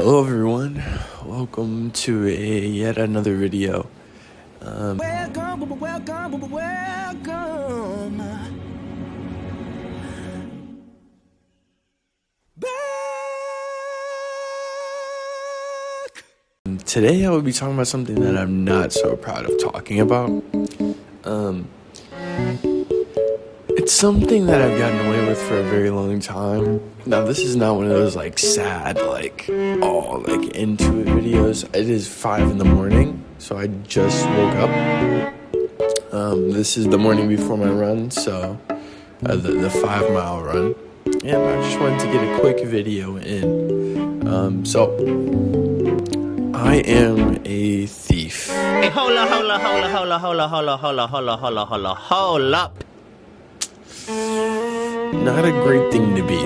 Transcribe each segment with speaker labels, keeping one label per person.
Speaker 1: Hello everyone, welcome to yet another video.
Speaker 2: Welcome back.
Speaker 1: Today I will be talking about something that I'm not so proud of talking about. It's something that I've gotten away with for a very long time. Now this is not one of those sad, into it videos. It is 5 in the morning, so I just woke up. This is the morning before my run, so the 5-mile run. And I just wanted to get a quick video in. So I am a thief.
Speaker 2: Hey, hold up.
Speaker 1: Not a great thing to be.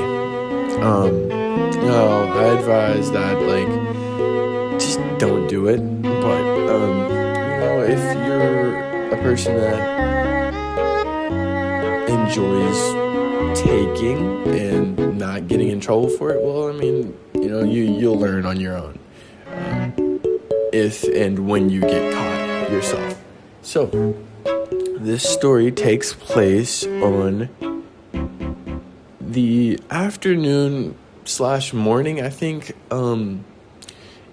Speaker 1: I advise that, just don't do it. But, if you're a person that enjoys taking and not getting in trouble for it, well, you'll learn on your own. If and when you get caught yourself. So, this story takes place on the afternoon/morning, I think.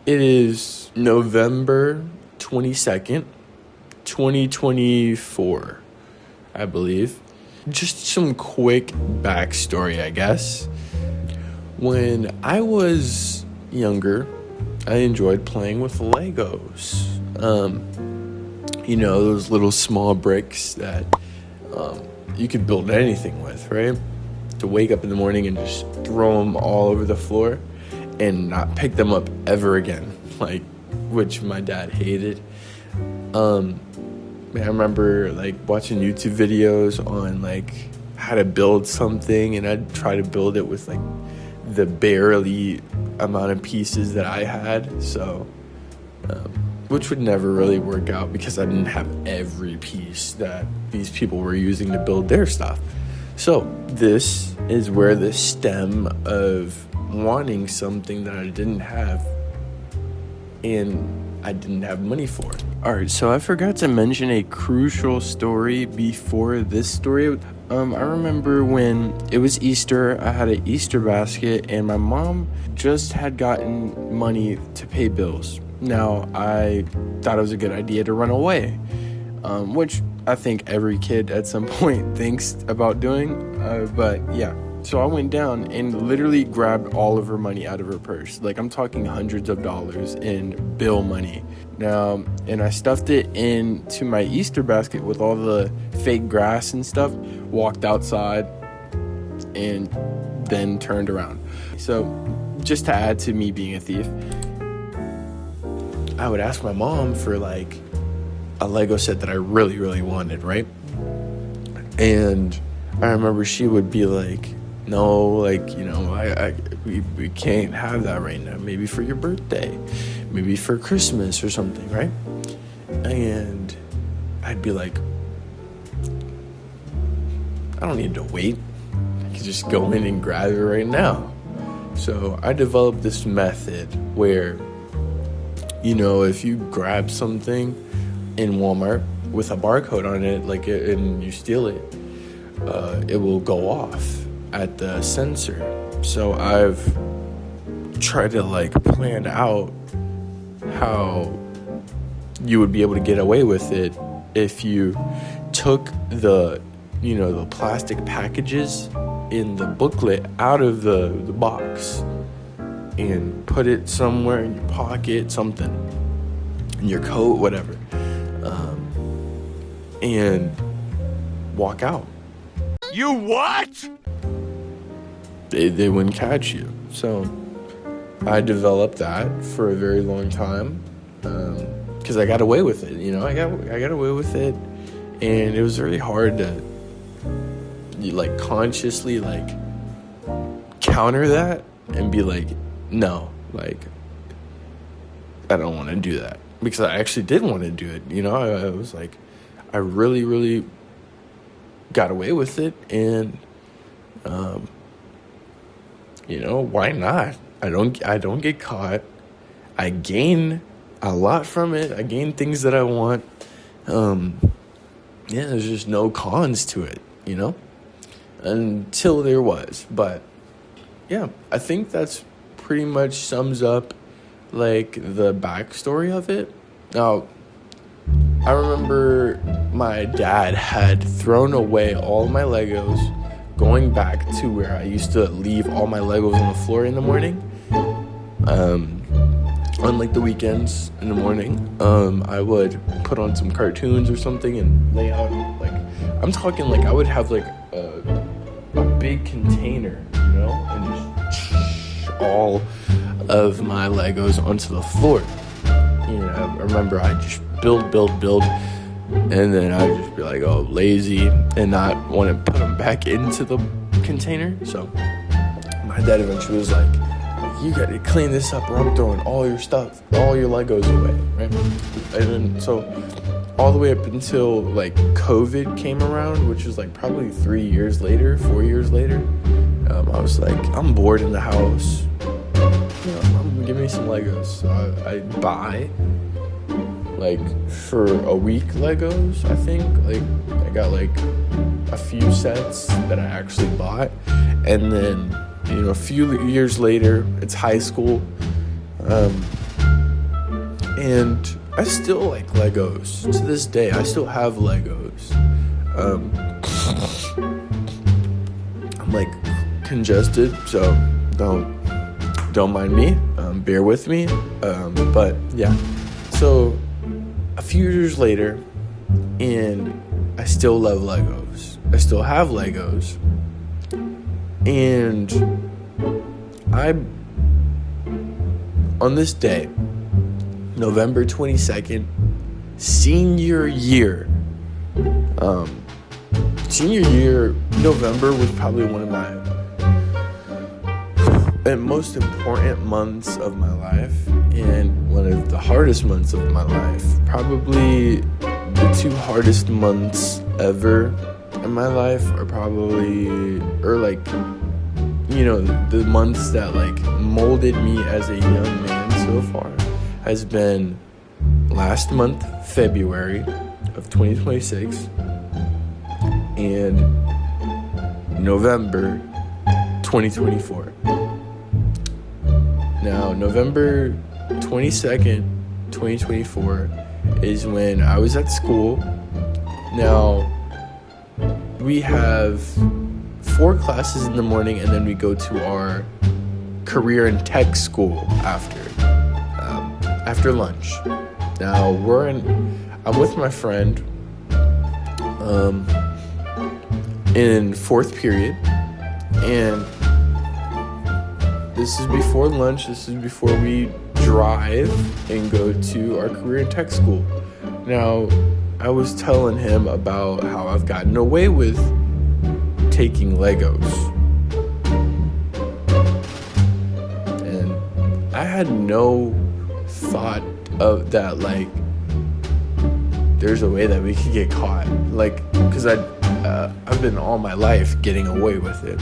Speaker 1: It is November 22nd, 2024, I believe. Just some quick backstory, I guess. When I was younger, I enjoyed playing with Legos. Those little small bricks that you could build anything with, right? To wake up in the morning and just throw them all over the floor and not pick them up ever again, which my dad hated. I remember watching YouTube videos on how to build something, and I'd try to build it with the barely amount of pieces that I had, so which would never really work out because I didn't have every piece that these people were using to build their stuff. So this is where the stem of wanting something that I didn't have and I didn't have money for. Alright, so I forgot to mention a crucial story before this story. I remember when it was Easter, I had an Easter basket and my mom just had gotten money to pay bills. Now, I thought it was a good idea to run away, which I think every kid at some point thinks about doing, but yeah. So I went down and literally grabbed all of her money out of her purse. I'm talking hundreds of dollars in bill money. Now, and I stuffed it into my Easter basket with all the fake grass and stuff, walked outside, and then turned around. So just to add to me being a thief, I would ask my mom for a Lego set that I really, really wanted, right? And I remember she would be no, we can't have that right now. Maybe for your birthday, maybe for Christmas or something, right? And I'd be I don't need to wait. I could just go in and grab it right now. So I developed this method where, if you grab something in Walmart with a barcode on it, and you steal it, it will go off at the sensor. So I've tried to plan out how you would be able to get away with it if you took the plastic packages in the booklet out of the box and put it somewhere in your pocket, something in your coat, whatever, and walk out.
Speaker 2: You what?
Speaker 1: They wouldn't catch you. So I developed that for a very long time because I got away with it. I got away with it, and it was very hard to consciously counter that and be no, I don't want to do that, because I actually did want to do it. I was I really, really got away with it, and why not? I don't get caught. I gain a lot from it. I gain things that I want. Yeah, there's just no cons to it, until there was. But yeah, I think that's pretty much sums up like the backstory of it. Now, I remember my dad had thrown away all my Legos, going back to where I used to leave all my Legos on the floor in the morning. On like the weekends in the morning, I would put on some cartoons or something and lay out, like, I'm talking like I would have like a big container, and just all of my Legos onto the floor. I remember I just build, and then I'd just be like, oh, lazy, and not want to put them back into the container. So my dad eventually was like, you got to clean this up or I'm throwing all your stuff, all your Legos away, right? And then, so all the way up until like COVID came around, which was like probably 4 years later, I was like, I'm bored in the house. I'm gonna give me some Legos. So I buy like for a week Legos, I think. Like I got like a few sets that I actually bought, and then a few years later, it's high school, and I still like Legos to this day. I still have Legos. I'm like congested, so don't mind me. Bear with me. But yeah, so a few years later, and I still love Legos. I still have Legos. And on this day, November 22nd, senior year, November was probably one of my most important months of my life, and one of the hardest months of my life. Probably the two hardest months ever in my life are probably, the months that like molded me as a young man so far has been last month, February of 2026, and November 2024. Now, November 22nd, 2024 is when I was at school. Now, we have 4 classes in the morning, and then we go to our career and tech school after lunch. Now I'm with my friend in 4th period, and this is before lunch. This is before we drive and go to our career and tech school. Now, I was telling him about how I've gotten away with taking Legos. And I had no thought of that, like, there's a way that we could get caught. Like, because I've been all my life getting away with it.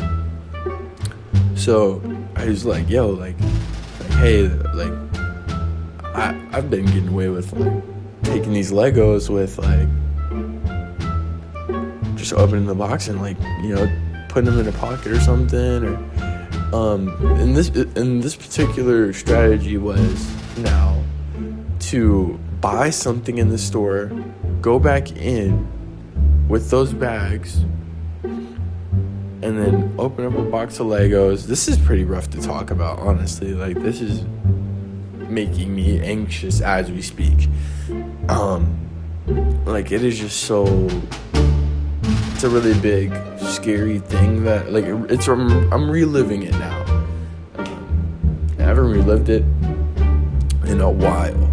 Speaker 1: So I was like, yo, like hey, like, I've been getting away with, like, taking these Legos with, like, just opening the box and, like, putting them in a pocket or something, or and this particular strategy was now to buy something in the store, go back in with those bags, and then open up a box of Legos. This is pretty rough to talk about, honestly. Like, this is making me anxious as we speak. Like, it is just so, it's a really big, scary thing that, like, I'm reliving it now. I haven't relived it in a while.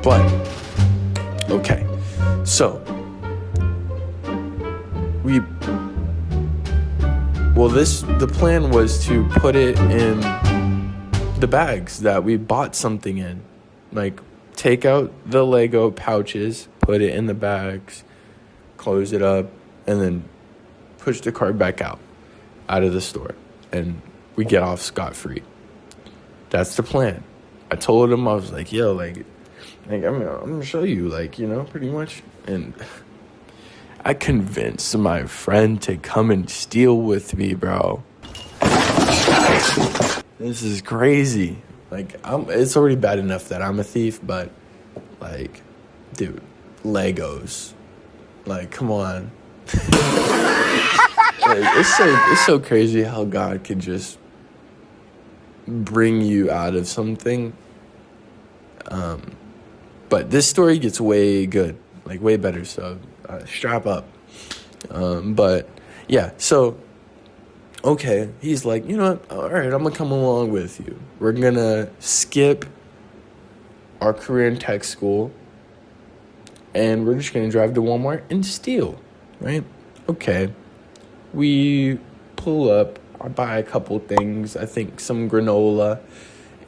Speaker 1: But, okay. So, the plan was to put it in the bags that we bought something in. Like, take out the Lego pouches, put it in the bags, close it up, and then push the cart back out of the store. And we get off scot-free. that's the plan. I told him, I was like, yo, like I'm gonna show you, like, you know, pretty much. And I convinced my friend to come and steal with me, bro. This is crazy. Like, it's already bad enough that I'm a thief, but, like, dude, Legos. Like, come on. Like, it's so crazy how God could just bring you out of something. But this story gets way good, like way better. So strap up. But yeah, so okay, he's like, you know what? All right, I'm gonna come along with you. We're gonna skip our career in tech school, and we're just gonna drive to Walmart and steal, right? Okay. We pull up. I buy a couple things. I think some granola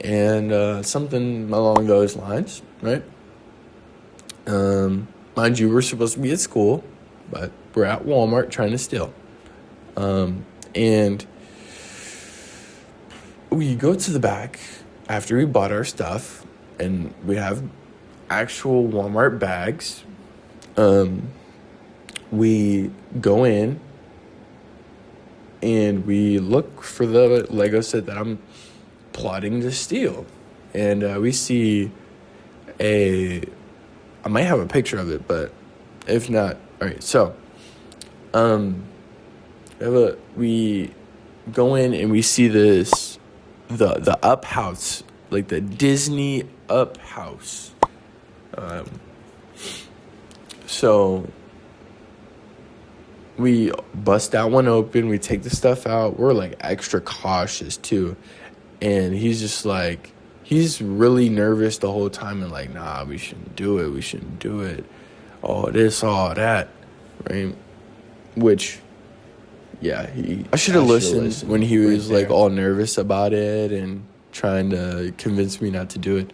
Speaker 1: and something along those lines, right? Mind you, we're supposed to be at school, but we're at Walmart trying to steal. And we go to the back after we bought our stuff, and we have actual Walmart bags. We go in, and we look for the Lego set that I'm plotting to steal. And we see I might have a picture of it, but if not, all right. So, we go in and we see this, the Up House, like the Disney Up House. So we bust that one open. We take the stuff out. We're like extra cautious too, and he's just like. He's really nervous the whole time and like, nah, we shouldn't do it. We shouldn't do it. All this, all that, right? Which, yeah, I should have listened when he was like all nervous about it and trying to convince me not to do it.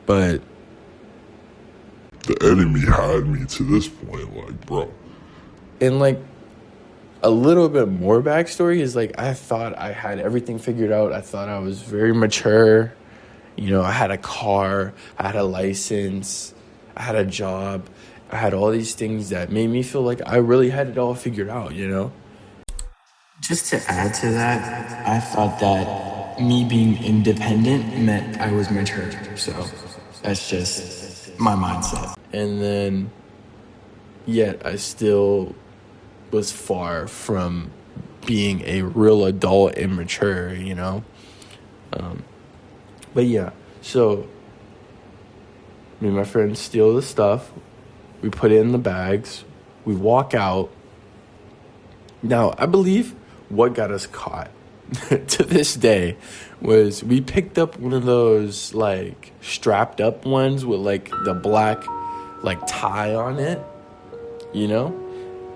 Speaker 1: But
Speaker 3: the enemy had me to this point, like, bro.
Speaker 1: And like, a little bit more backstory is like I thought I had everything figured out. I thought I was very mature. You know, I had a car, I had a license, I had a job. I had all these things that made me feel like I really had it all figured out, you know?
Speaker 4: Just to add to that, I thought that me being independent meant I was mature. So that's just my mindset.
Speaker 1: And then, yet I still was far from being a real adult and mature, you know? But yeah, so me and my friends steal the stuff. We put it in the bags. We walk out. Now, I believe what got us caught to this day was we picked up one of those, like, strapped up ones with, like, the black, like, tie on it, you know?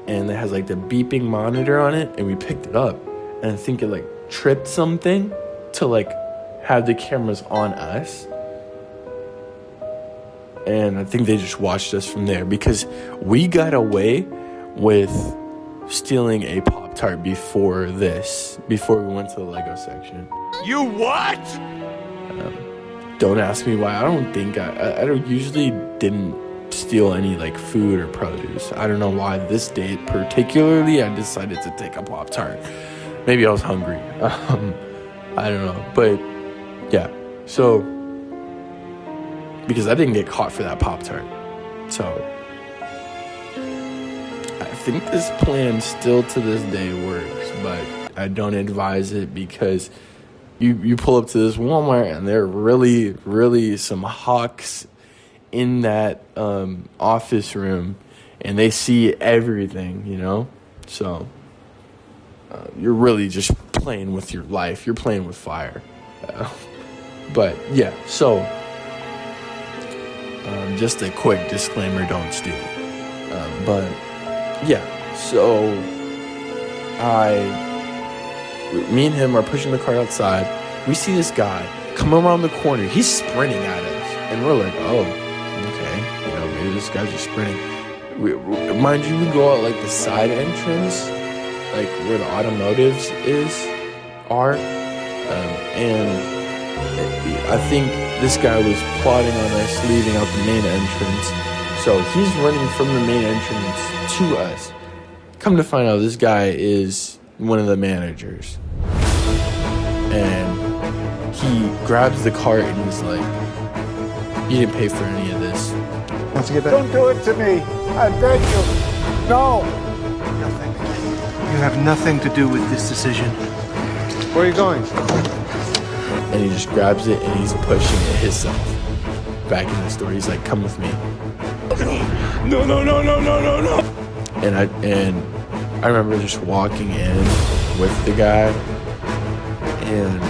Speaker 1: And it has, like, the beeping monitor on it, and we picked it up. And I think it, like, tripped something to, like, have the cameras on us. And I think they just watched us from there because we got away with stealing a Pop-Tart before we went to the Lego section.
Speaker 2: You what?
Speaker 1: Don't ask me why. I don't think I don't usually didn't steal any like food or produce. I don't know why this day particularly I decided to take a Pop-Tart. Maybe I was hungry. I don't know. But yeah, so because I didn't get caught for that Pop-Tart. So I think this plan still to this day works, but I don't advise it because you pull up to this Walmart and there are really, really some hawks in that office room, and they see everything, you know? So you're really just playing with your life. You're playing with fire. But yeah, so just a quick disclaimer, don't steal. But yeah, so me and him are pushing the cart outside. We see this guy come around the corner. He's sprinting at us, and we're like, oh, okay, you know, maybe this guy's just sprinting. Mind you, we go out like the side entrance, like where the automotives are, And I think this guy was plotting on us leaving out the main entrance. So he's running from the main entrance to us. Come to find out, this guy is one of the managers. And he grabs the cart and he's like, "You didn't pay for any of this."
Speaker 5: Don't do it to me. I beg you. No.
Speaker 6: Nothing. You have nothing to do with this decision.
Speaker 5: Where are you going?
Speaker 1: And he just grabs it and he's pushing it himself back in the store. He's like, "Come with me." No. And I remember just walking in with the guy and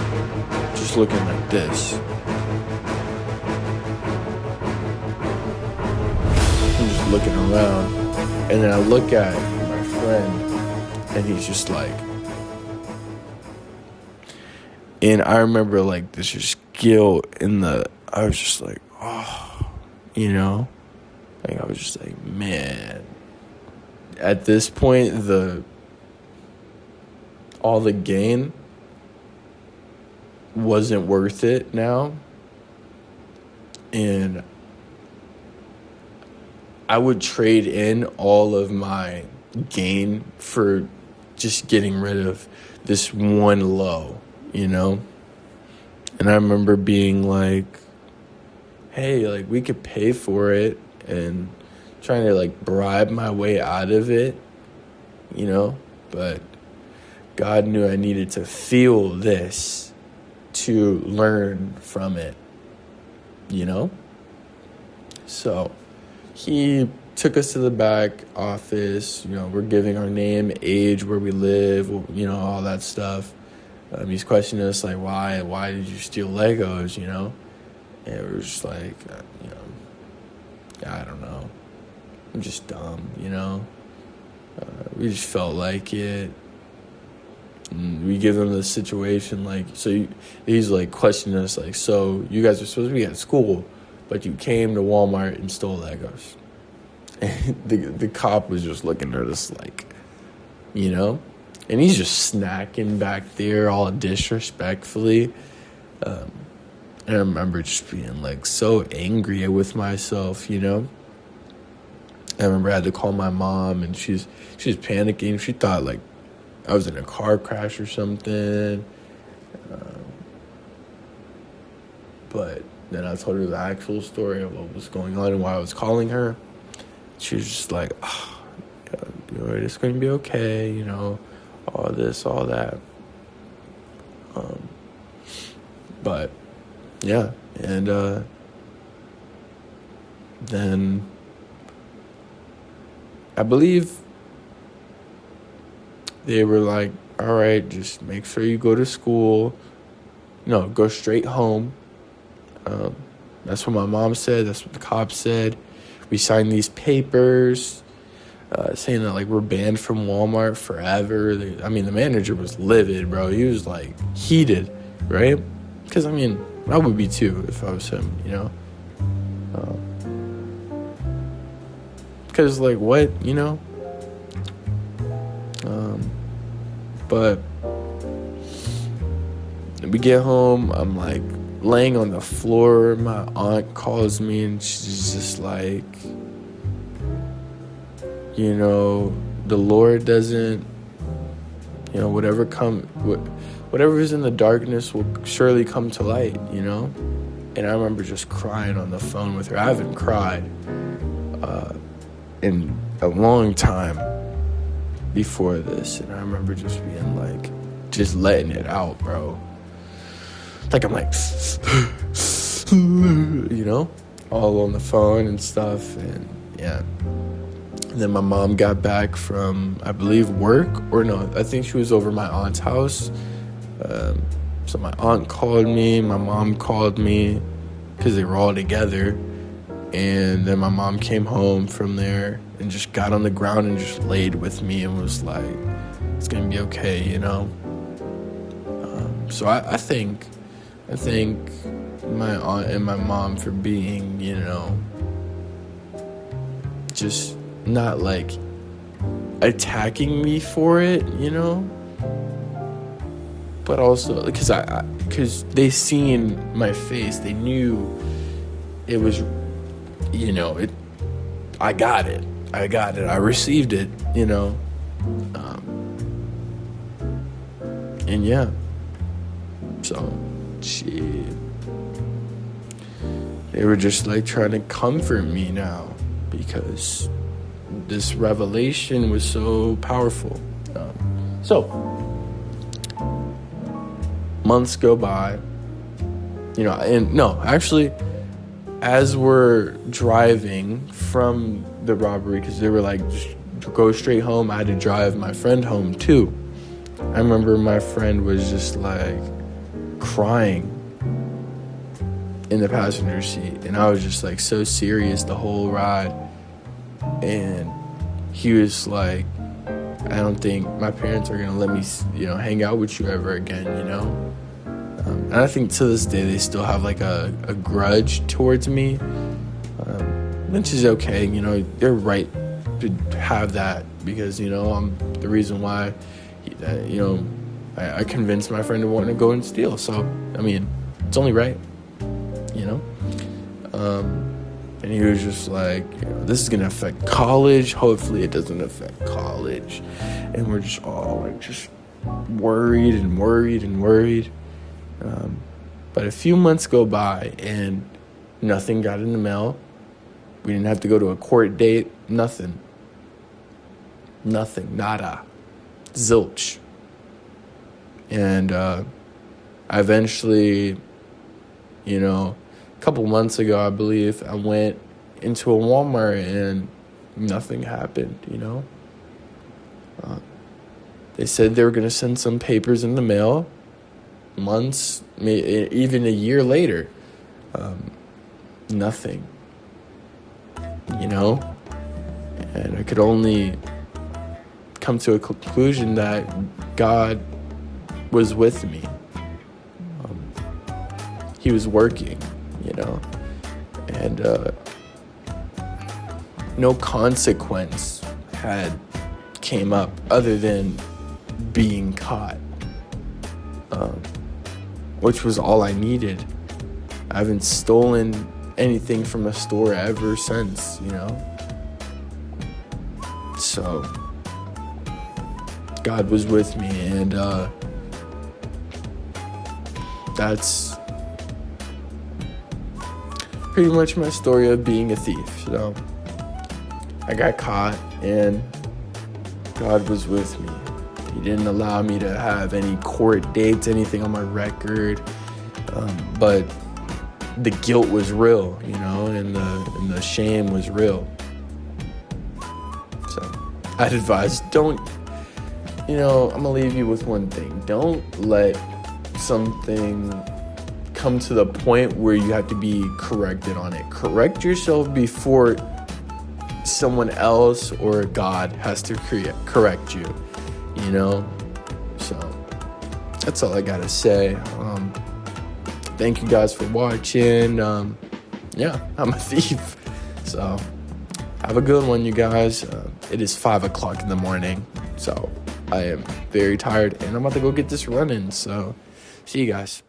Speaker 1: just looking like this. I'm just looking around, and then I look at my friend, and he's just like, and I remember like this just guilt I was just like, oh, you know, like I was just like, man, at this point, all the gain wasn't worth it now. And I would trade in all of my gain for just getting rid of this one low, you know? And I remember being like, hey, like, we could pay for it, and trying to, like, bribe my way out of it, you know? But God knew I needed to feel this to learn from it, you know? So he took us to the back office. You know, we're giving our name, age, where we live, you know, all that stuff. He's questioning us, like, why did you steal Legos, you know? And we're just like, you know, I don't know. I'm just dumb, you know? We just felt like it. And we give him the situation, like, so he's like questioning us, like, so you guys are supposed to be at school, but you came to Walmart and stole Legos. And the cop was just looking at us like, you know? And he's just snacking back there all disrespectfully. And I remember just being like so angry with myself, you know? I remember I had to call my mom, and she's panicking. She thought like I was in a car crash or something. But then I told her the actual story of what was going on and why I was calling her. She was just like, oh, you know, it's going to be okay, you know, all this, all that. But, yeah, and then I believe they were like, all right, just make sure you go to school. No, go straight home. That's what my mom said. That's what the cops said. We signed these papers saying that, like, we're banned from Walmart forever. The manager was livid, bro. He was, like, heated, right? Because, I mean, I would be too if I was him, you know? Because, like, what, you know? But we get home, I'm, like, laying on the floor. My aunt calls me, and she's just like, you know, the Lord doesn't, you know, whatever is in the darkness will surely come to light, you know? And I remember just crying on the phone with her. I haven't cried in a long time before this. And I remember just being like, just letting it out, bro. Like, I'm like, you know, all on the phone and stuff. And yeah. And then my mom got back from, I believe, work, or no, I think she was over my aunt's house. So my aunt called me, my mom called me, because they were all together. And then my mom came home from there and just got on the ground and just laid with me and was like, it's gonna be okay, you know? So I think my aunt and my mom for being, you know, just not like attacking me for it, you know? but also because they seen my face, they knew it was, I got it, I received it, and yeah, so shit, they were just like trying to comfort me now because this revelation was so powerful. So months go by, as we're driving from the robbery, because they were like, just go straight home, I had to drive my friend home too. I remember my friend was just like crying in the passenger seat, and I was just like so serious the whole ride, and he was like, I don't think my parents are gonna let me, hang out with you ever again, and I think to this day they still have like a grudge towards me, which is okay. They're right to have that because I'm the reason why I convinced my friend to want to go and steal. So I mean, it's only right, and he was just like, this is gonna affect college, hopefully it doesn't affect college. And we're just all like just worried. But a few months go by and nothing got in the mail. We didn't have to go to a court date. Nothing, nada, zilch. And I eventually, a couple months ago, I believe, I went into a Walmart and nothing happened, They said they were going to send some papers in the mail months, even a year later. Nothing, And I could only come to a conclusion that God was with me. He was working, and no consequence came up other than being caught, which was all I needed. I haven't stolen anything from a store ever since, So God was with me, and that's pretty much my story of being a thief. So I got caught and God was with me. He didn't allow me to have any court dates, anything on my record, but the guilt was real, and the shame was real. So I'd advise, don't, I'm gonna leave you with one thing. Don't let something come to the point where you have to be corrected on it. Correct yourself before someone else or God has to correct you, So that's all I gotta say. Thank you guys for watching. I'm a thief. So have a good one, you guys. It is 5:00 in the morning, so I am very tired and I'm about to go get this running. So see you guys.